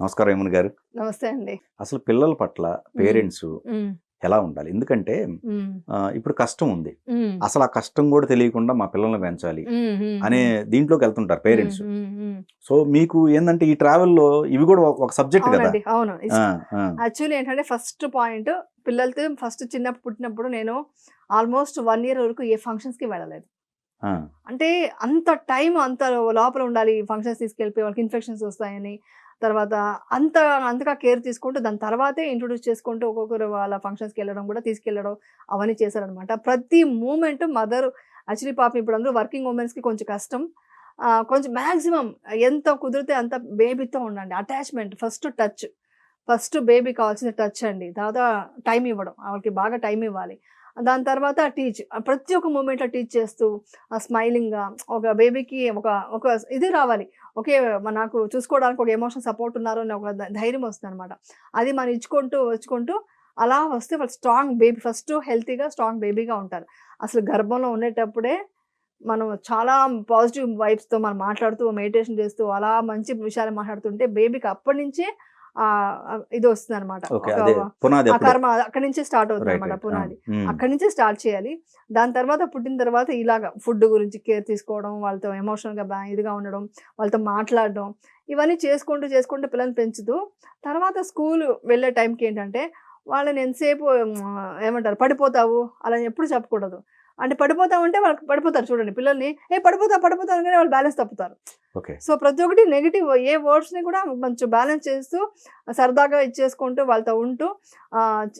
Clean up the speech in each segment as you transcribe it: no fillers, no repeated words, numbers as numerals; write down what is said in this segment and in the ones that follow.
నమస్కారం యమున గారు. నమస్తే అండి. అసలు పిల్లల పట్ల పేరెంట్స్ హ్మ్. ఎలా ఉండాలి? ఎందుకంటే హ్మ్. ఇప్పుడు కష్టం ఉంది. హ్మ్. అసలు ఆ కష్టం కూడా తెలియకుండా మా పిల్లల్ని పెంచాలి హ్మ్. హ్మ్. అనే దీంట్లోకి వెళ్తుంటారు పేరెంట్స్. హ్మ్. సో మీకు ఏందంటే ఈ ట్రావెల్‌లో ఇవి కూడా ఒక సబ్జెక్ట్ కదా! అవునండి. అవును. ఆ! ఆ! యాక్చువల్లీ ఏంటంటే ఫస్ట్ పాయింట్ పిల్లలతో ఫస్ట్ చిన్నప్పుడు పుట్టినప్పుడు నేను ఆల్మోస్ట్ 1 ఇయర్ వరకు ఏ ఫంక్షన్స్‌కి వెళ్ళలేదు. ఆ! అంటే అంత టైం అంత లోపల ఉండాలి. ఫంక్షన్స్ తీసుకెళ్ళిపోయి వాళ్ళకి ఇన్ఫెక్షన్స్ వస్తాయని. తర్వాత అంత అంతగా కేర్ తీసుకుంటూ దాని తర్వాతే ఇంట్రొడ్యూస్ చేసుకుంటూ ఒక్కొక్కరు వాళ్ళ ఫంక్షన్స్‌కెళ్ళడం కూడా తీసుకెళ్ళడం అవన్నీ చేశారనమాట. ప్రతి మూమెంట్ మదర్ యాక్చువల్లీ పాపం ఇప్పుడు అందరూ వర్కింగ్ వుమెన్స్‌కి కొంచెం కష్టం. కొంచెం మాక్సిమం ఎంత కుదిరితే అంత బేబీతో ఉండండి. Attachment first touch. ఫస్ట్ బేబీకి కావాల్సింది టచ్ అండి. తర్వాత టైమ్ ఇవ్వడం. ఆళ్ళకి బాగా టైమ్ ఇవ్వాలి. దాని తర్వాత టీచ్. ప్రతి ఒక్క మూమెంట్‌లో టీచ్ చేస్తూ స్మైలింగ్‌గా ఒక బేబీకి ఒక ఒక ఇది రావాలి. ఓకే. నాకు చూసుకోవడానికి ఒక ఎమోషనల్ సపోర్ట్ ఉన్నారు అనే ఒక ధైర్యం వస్తుందనమాట. అది మనం ఇచ్చుకుంటూ అలా వస్తే వాళ్ళు స్ట్రాంగ్ బేబీ ఫస్ట్ హెల్తీగా స్ట్రాంగ్ బేబీగా ఉంటారు. అసలు గర్భంలో ఉండేటప్పుడే మనం చాలా పాజిటివ్ వైబ్స్‌తో మనం మాట్లాడుతూ, మెడిటేషన్ చేస్తూ, అలా మంచి విషయాలు మాట్లాడుతుంటే బేబీకి అప్పటినుంచే ఇది వస్తుందనమాట. ఓకే. ఒక అదే పునాది ఆ అప్పుడే. కర్మ అక్కడి నుంచే స్టార్ట్ రైట్. అవుతుందనమాట రైట్. ఆ! పునాది. హ్మ్. అక్కడి నుంచే స్టార్ట్ చేయాలి. దాని తర్వాత పుట్టిన తర్వాత ఇలాగ ఫుడ్ గురించి కేర్ తీసుకోవడం, వాళ్ళతో ఎమోషనల్‌గా ఇదిగా ఉండడం, వాళ్ళతో మాట్లాడడం, ఇవన్నీ చేసుకుంటూ పిల్లల్ని పెంచుతూ, తర్వాత స్కూలు వెళ్ళే టైంకి ఏంటంటే, వాళ్ళని ఎంతసేపు ఏమంటారు పడిపోతావు అలా ఎప్పుడు చెప్పకూడదు. అంటే పడిపోతామంటే వాళ్ళకి పడిపోతారు చూడండి పిల్లల్ని. పడిపోతావు అనగానే వాళ్ళు బ్యాలెన్స్ తప్పుతారు. ఓకే. సో, ప్రతి ఒక్కటి నెగెటివ్ ఏ వర్డ్స్‌ని కూడా కొంచెం బ్యాలెన్స్ చేస్తూ సరదాగా ఇచ్చేసుకుంటూ వాళ్ళతో ఉంటూ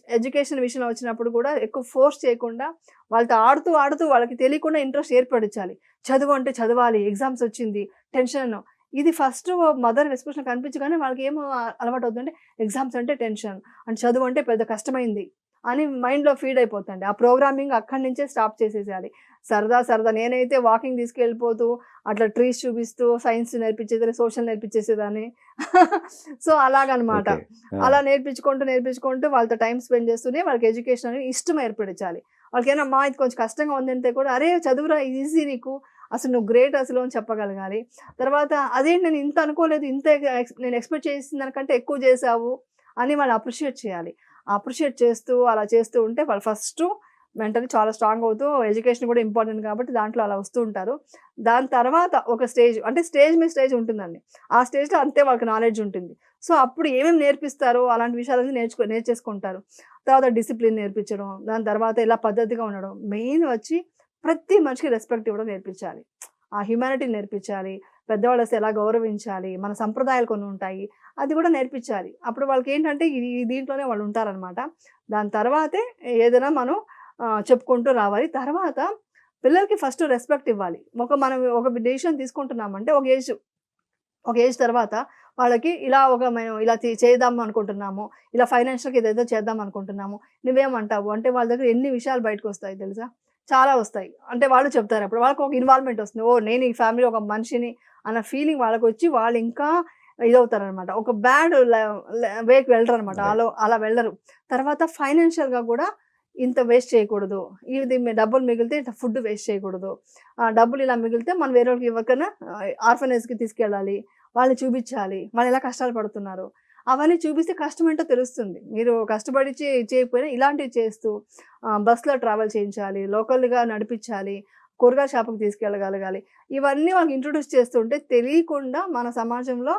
ఎడ్యుకేషన్ విషయంలో వచ్చినప్పుడు కూడా ఎక్కువ ఫోర్స్ చేయకుండా వాళ్ళతో ఆడుతూ వాళ్ళకి తెలియకుండా ఇంట్రెస్ట్ ఏర్పడించాలి. చదువు అంటే చదవాలి. ఎగ్జామ్స్ వచ్చింది. టెన్షన్. ఇది ఫస్ట్ మదర్ ఎక్స్‌ప్రెషన్ కనిపించగానే వాళ్ళకేమో అలవాటవుతుందంటే ఎగ్జామ్స్ అంటే టెన్షన్. అంటే చదువు అంటే పెద్ద కష్టమైంది అని మైండ్‌లో ఫీడ్ అయిపోతుంది. ఆ ప్రోగ్రామింగ్ అక్కడి నుంచే స్టాప్ చేసేసేయాలి. సరదా నేనైతే వాకింగ్ తీసుకెళ్ళిపోతూ అట్లా ట్రీస్ చూపిస్తూ సైన్స్ నేర్పించేది, సోషల్ నేర్పించేసేదాన్ని. సో, అలాగనమాట. ఓకే. ఆ! అలా నేర్పించుకుంటూ వాళ్ళతో టైమ్ స్పెండ్ చేస్తూనే వాళ్ళకి ఎడ్యుకేషన్ అనేది ఇష్టం ఏర్పడించాలి. వాళ్ళకేమైనా అమ్మా ఇది కొంచెం కష్టంగా ఉందంటే కూడా అరే చదువురా ఇది ఈజీ నీకు. అసలు నువ్వు గ్రేట్ అసలు అని చెప్పగలగాలి. తర్వాత అదేంటి నేను ఇంత అనుకోలేదు. ఇంత నేను ఎక్స్‌పెక్ట్ చేసిన దానికంటే ఎక్కువ చేశావు అని వాళ్ళు అప్రిషియేట్ చేయాలి. అప్రిషియేట్ చేస్తూ అలా చేస్తూ ఉంటే వాళ్ళు ఫస్టు మెంటల్లీ చాలా స్ట్రాంగ్ అవుతూ ఎడ్యుకేషన్ కూడా ఇంపార్టెంట్ కాబట్టి దాంట్లో అలా వస్తూ ఉంటారు. దాని తర్వాత ఒక స్టేజ్ అంటే స్టేజ్ మీద స్టేజ్ ఉంటుందండి. ఆ స్టేజ్‌లో అంతే వాళ్ళకి నాలెడ్జ్ ఉంటుంది. సో, అప్పుడు ఏమేమి నేర్పిస్తారో అలాంటి విషయాలన్నీ నేర్చేసుకుంటారు. తర్వాత డిసిప్లిన్ నేర్పించడం, దాని తర్వాత ఇలా పద్ధతిగా ఉండడం. మెయిన్ వచ్చి ప్రతి మనిషికి రెస్పెక్ట్ ఇవ్వడం నేర్పించాలి. ఆ హ్యుమానిటీని నేర్పించాలి. పెద్దవాళ్ళొస్తే ఎలా గౌరవించాలి. మన సంప్రదాయాలు కొన్ని ఉంటాయి. అది కూడా నేర్పించాలి. అప్పుడు వాళ్ళకేంటంటే దీంట్లోనే వాళ్ళు ఉంటారనమాట. దాని తర్వాతే ఏదైనా మనం చెప్పుకుంటూ రావాలి. తర్వాత పిల్లలకి ఫస్ట్ రెస్పెక్ట్ ఇవ్వాలి. మనం ఒక డెసిషన్ తీసుకుంటున్నామంటే ఒక ఏజ్ తర్వాత వాళ్ళకి మేము ఇలా చేద్దాం అనుకుంటున్నాము. ఇలా ఫైనాన్షియల్‌గా ఇదేదో చేద్దాం అనుకుంటున్నాము. నువ్వేమంటావు? అంటే వాళ్ళ దగ్గర ఎన్ని విషయాలు బయటకొస్తాయి తెలుసా? చాలా వస్తాయి. అంటే వాళ్ళు చెప్తారప్పుడు. వాళ్ళకి ఒక ఇన్వాల్వ్‌మెంట్ వస్తుంది. ఓహ్! నేను ఈ ఫ్యామిలీలో ఒక మనిషిని అన్న ఫీలింగ్ వాళ్ళకొచ్చి వాళ్ళు ఇంకా ఇదవుతారనమాట. ఒక బ్యాడ్ వేకి వెళ్ళరనమాట. రైట్. అలా వెళ్ళరు. తర్వాత ఫైనాన్షియల్‌గా గూడా ఇంత వేస్ట్ చేయకూడదు. డబ్బులు మిగిలితే ఇట్లా ఫుడ్ వేస్ట్ చేయకూడదు. డబ్బులు ఇలా మిగిలితే మనం వేరేళ్ళకి ఎవరికైనా ఆర్ఫనైజ్‌కి తీసుకెళ్ళాలి. వాళ్ళని చూపించాలి. వాళ్ళెలా కష్టాలు పడుతున్నారు. అవన్నీ చూపిస్తే కష్టమేంటో తెలుస్తుంది. మీరు కష్టపడి చేయకపోయినా ఇలాంటివి చేస్తూ బస్‌లో ట్రావెల్ చేయించాలి. లోకల్‌గా నడిపించాలి. కూరగాయల షాపుకి తీసుకెళ్ళగలగాలి. ఇవన్నీ వాళ్ళకి ఇంట్రొడ్యూస్ చేస్తుంటే తెలియకుండా మన సమాజంలో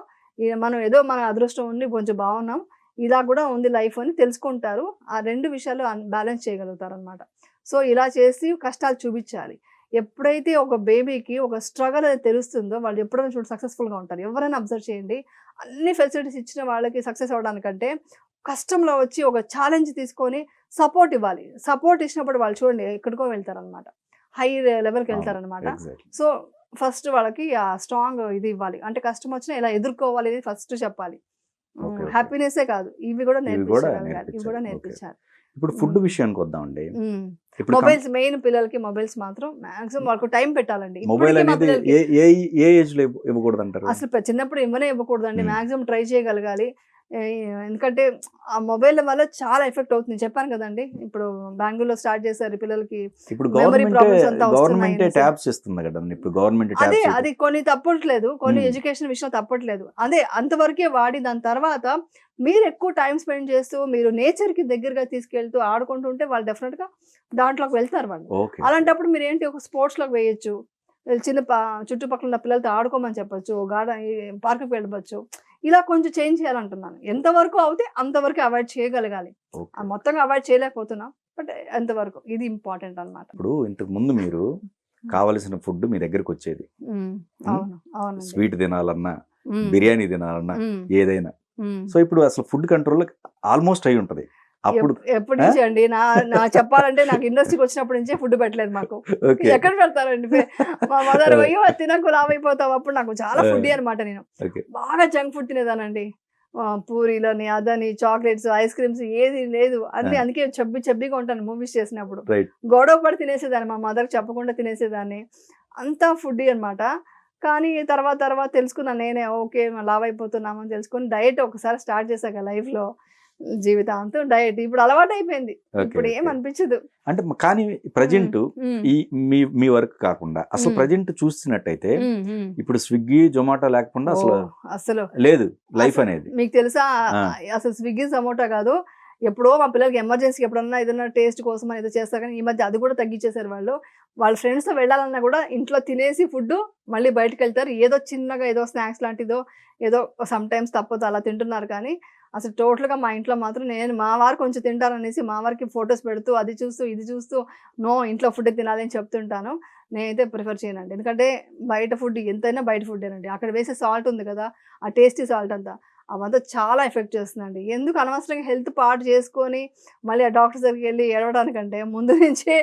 మనం ఏదో మన అదృష్టం ఉండి కొంచెం బాగున్నాం. ఇలా గూడా ఉంది లైఫ్ అని తెలుసుకుంటారు. ఆ 2 విషయాలు బ్యాలెన్స్ చేయగలుగుతారనమాట. సో, ఇలా చేసి కష్టాలు చూపించాలి. ఎప్పుడైతే ఒక బేబీకి ఒక స్ట్రగల్ అనేది తెలుస్తుందో వాళ్ళు ఎప్పుడైనా సక్సెస్‌ఫుల్‌గా ఉంటారు. ఎవరైనా అబ్జర్వ్ చేయండి. అన్ని ఫెసిలిటీస్ ఇచ్చిన వాళ్ళకి సక్సెస్ అవ్వడానికంటే కష్టంలో వచ్చి ఒక ఛాలెంజ్ తీసుకొని సపోర్ట్ ఇవ్వాలి. సపోర్ట్ ఇచ్చినప్పుడు వాళ్ళు చూడండి ఎక్కడికో వెళ్తారనమాట. హై అవును. లెవెల్‌కెళ్తారనమాట. ఎగ్జాక్ట్‌లీ. సో, ఫస్ట్ వాళ్ళకి ఆ స్ట్రాంగ్ ఇది ఇవ్వాలి. అంటే కష్టం వచ్చినా ఎలా ఎదుర్కోవాలి అనేది ఫస్ట్ చెప్పాలి. ఓకే. ఓకే. హ్యాపీనెస్సే కాదు. ఇవి గూడా ఇవి కూడా నేర్పించగలగాలి. ఇవి నేర్పించాలి. గూడా ఓకే. నేర్పించాలి. ఇప్పుడు ఫుడ్ హ్మ్. విషయానికొద్దామండి. హ్మ్. ఇప్పుడు మొబైల్స్ మెయిన్ పిల్లలకి మొబైల్స్ మాత్రం మాక్సిమం వాళ్ళకి టైం పెట్టాలండి. మొబైల్ ఇప్పటికి మా అనేది పిల్లలకి ఏ ఏ ఏ ఏజ్‌లో ఇవ్వకూడదంటారు? అసలు చిన్నప్పుడు ఇవ్వనే ఇవ్వకూడదండి. హ్మ్. మాక్సిమం ట్రై చేయగలగాలి. ఎందుకంటే ఆ మొబైల్ వల్ల చాలా ఎఫెక్ట్ అవుతుంది. చెప్పాను కదండి, ఇప్పుడు బెంగళూరులో స్టార్ట్ చేశారు పిల్లలకి ఇప్పుడు మెమరీ ప్రాబ్లమ్స్ అంతా వస్తున్నాయి గవర్నమెంటే అనేసి. ట్యాబ్స్ ఇస్తుంది కదండి, ఇప్పుడు గవర్నమెంట్ అదే ట్యాబ్స్. అది కొన్ని తప్పట్లేదు, కొన్ని ఉమ్, ఎడ్యుకేషన్ విషయంలో తప్పట్లేదు. అదే అంతవరకే వాడి దాని తర్వాత మీరు ఎక్కువ టైం స్పెండ్ చేస్తూ మీరు నేచర్ కి దగ్గరగా తీసుకెళ్తూ ఆడుకుంటుంటే వాళ్ళు డెఫినెట్ గా దాంట్లోకి వెళ్తారు వాళ్ళు. ఓకే. అలాంటప్పుడు మీరు ఏంటి ఒక స్పోర్ట్స్ లోకి వేయొచ్చు. చిన్న చుట్టుపక్కల ఉన్న పిల్లలతో ఆడుకోమని చెప్పొచ్చు, గార్డెన్ పార్క్కి వెళ్ళవచ్చు. ఇలా కొంచెం చేంజ్ చేయాలంటున్నాను. ఎంతవరకు అవుతే అంతవరకు అవాయిడ్ చేయగలగాలి. ఓకే. మొత్తంగా అవాయిడ్ చేయలేకపోతున్నాం, బట్ ఎంతవరకు ఇది ఇంపార్టెంట్ అన్నమాట. ఇప్పుడు ఇంతకు ముందు మీరు కావలసిన ఫుడ్ మీ దగ్గరికి వచ్చేది, అవును అవును స్వీట్ తినాలన్నా బిర్యానీ తినాలన్నా ఏదైనా. సో ఇప్పుడు అసలు ఫుడ్ కంట్రోల్ ఆల్మోస్ట్ అయి ఉంటది అప్పుడు. ఎప్పటి నుంచి అండి, నా చెప్పాలంటే నాకు ఇండస్ట్రీకి వచ్చినప్పటి నుంచే ఫుడ్ పెట్టలేదు మాకు. ఓకే. ఎక్కడ పెడతారండి? మా మదర్ అయ్యో తినకు లావ్ అయిపోతావు. అప్పుడు నాకు చాలా ఫుడ్ అనమాట. నేను ఓకే. బాగా జంక్ ఫుడ్ తినేదానండి. పూరీలని అదని చాక్లెట్స్ ఐస్ క్రీమ్స్ ఏది లేదు అన్ని. అందుకే చబ్బిగా ఉంటాను మూవీస్ చేసినప్పుడు. రైట్. గొడవ పడి తినేసేదాన్ని, మా మదర్కి చెప్పకుండా తినేసేదాన్ని. అంతా ఫుడ్ అనమాట. కానీ తర్వాత తెలుసుకున్నాను నేనే, ఓకే లావ్ అయిపోతున్నామని తెలుసుకొని డయట్ ఒకసారి స్టార్ట్ చేశాక లైఫ్లో జీవితాంతం డయట్ ఇప్పుడు అలవాటు అయిపోయింది. ఇప్పుడు ఏం అనిపించదు. అంటే కానీ ప్రజెంట్ ఈ మీ వర్క్ కాకుండా అసలు ప్రజెంట్ చూసినట్టయితే ఇప్పుడు స్విగ్గీ జొమాటో లేకుండా అసలు లేదు లైఫ్ అనేది. మీకు తెలుసా, అసలు స్విగ్గీ జొమాటో కాదు, ఎప్పుడో మా పిల్లలకి ఎమర్జెన్సీ ఎప్పుడన్నా ఏదైనా టేస్ట్ కోసం ఏదో చేస్తారు. కానీ ఈ మధ్య అది కూడా తగ్గించేశారు వాళ్ళు. వాళ్ళ ఫ్రెండ్స్తో వెళ్ళాలన్నా కూడా ఇంట్లో తినేసి ఫుడ్ మళ్ళీ బయటకు వెళ్తారు. ఏదో చిన్నగా ఏదో స్నాక్స్ లాంటిదో ఏదో సమ్ టైమ్స్ తప్పదు అలా తింటున్నారు. కానీ అసలు టోటల్గా మా ఇంట్లో మాత్రం మా వారు కొంచెం తింటారనేసి మా వారికి ఫొటోస్ పెడుతూ అది చూస్తూ ఇది చూస్తూ నో ఇంట్లో ఫుడ్ తినాలని చెప్తుంటాను. నేనైతే ప్రిఫర్ చేయనండి. ఎందుకంటే బయట ఫుడ్ ఎంతైనా బయట ఫుడ్డేనండి. అక్కడ వేసే సాల్ట్ ఉంది కదా, ఆ టేస్టీ సాల్ట్ అంతా అవంతా చాలా ఎఫెక్ట్ చేస్తుందండి. ఎందుకు అనవసరంగా హెల్త్ పాడు చేసుకొని మళ్ళీ ఆ డాక్టర్ దగ్గరికి వెళ్ళి ఏడవడానికంటే ముందు నుంచే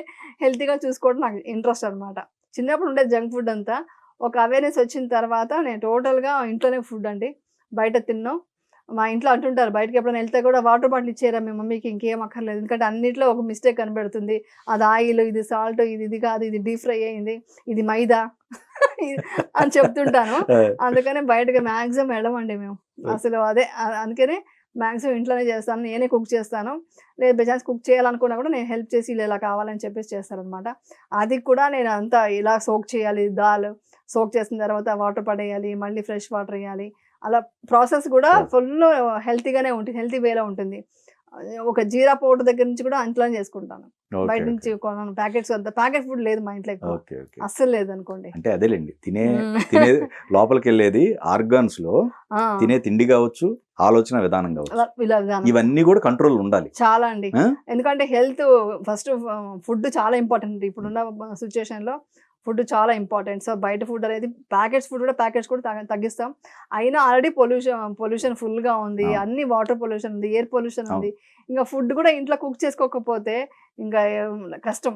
హెల్తీగా చూసుకోవడం నాకు ఇంట్రెస్ట్ అనమాట. చిన్నప్పుడు ఉండే జంక్ ఫుడ్ అంతా ఒక అవేర్నెస్ వచ్చిన తర్వాత నేను టోటల్గా ఇంట్లోనే ఫుడ్ అండి, బయట తిన్నాం. మా ఇంట్లో అంటుంటారు బయటకి ఎప్పుడైనా వెళ్తే కూడా వాటర్ బాటిల్ ఇచ్చారా మీ మమ్మీకి, ఇంకేం అక్కర్లేదు. ఎందుకంటే అన్నింటిలో ఒక మిస్టేక్ కనబడుతుంది. అది ఆయిల్, ఇది సాల్ట్, ఇది కాదు, ఇది డీప్ ఫ్రై అయింది, ఇది మైదా అని చెప్తుంటాను. అందుకనే బయటకి మ్యాక్సిమం వెళ్ళమండి మేము అసలు. అదే అందుకనే మ్యాక్సిమం ఇంట్లోనే చేస్తాను, నేనే కుక్ చేస్తాను. లేదు బెజాన్స్ కుక్ చేయాలనుకున్నా కూడా నేను హెల్ప్ చేసి ఇలా కావాలని చెప్పేసి చేస్తారనమాట. అది కూడా నేను అంతా ఇలా సోక్ చేయాలి, దాల్ సోక్ చేసిన తర్వాత వాటర్ పడేయాలి, మళ్ళీ ఫ్రెష్ వాటర్ వేయాలి. అలా ప్రాసెస్ కూడా ఫుల్ హెల్తీగానే ఉంటుంది, హెల్తీ వేలో ఉంటుంది. ఒక జీరా పౌడర్ దగ్గర నుంచి కూడా ఇంట్లోనే చేసుకుంటాను. బయట నుంచి కొన్నాను ప్యాకెట్స్, అంతా ప్యాకెట్ ఫుడ్ లేదు మా ఇంట్లో అస్సలు లేదు అనుకోండి. అంటే అదేలేండి, తినే లోపలికి వెళ్ళేది ఆర్గాన్స్ లో తినే తిండి కావచ్చు, ఆలోచన విధానం కావచ్చు, ఇవన్నీ కూడా కంట్రోల్ ఉండాలి చాలా అండి. ఎందుకంటే హెల్త్ ఫస్ట్, ఫుడ్ చాలా ఇంపార్టెంట్ ఇప్పుడున్న సిచ్యువేషన్ లో. ఫుడ్ చాలా ఇంపార్టెంట్. సో బయట ఫుడ్ అనేది ప్యాకెట్స్ కూడా తగ్గిస్తాం. అయినా ఆల్రెడీ పొల్యూషన్ ఫుల్గా ఉంది, అన్ని వాటర్ పొల్యూషన్ ఉంది, ఎయిర్ పొల్యూషన్ ఉంది. ఇంకా ఫుడ్ కూడా ఇంట్లో కుక్ చేసుకోకపోతే ఇంకా కష్టం.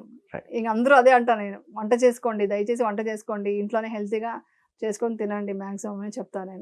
ఇంక అందరూ అదే అంటాను నేను, వంట చేసుకోండి, దయచేసి వంట చేసుకోండి, ఇంట్లోనే హెల్తీగా చేసుకొని తినండి మ్యాక్సిమం అని చెప్తాను నేను.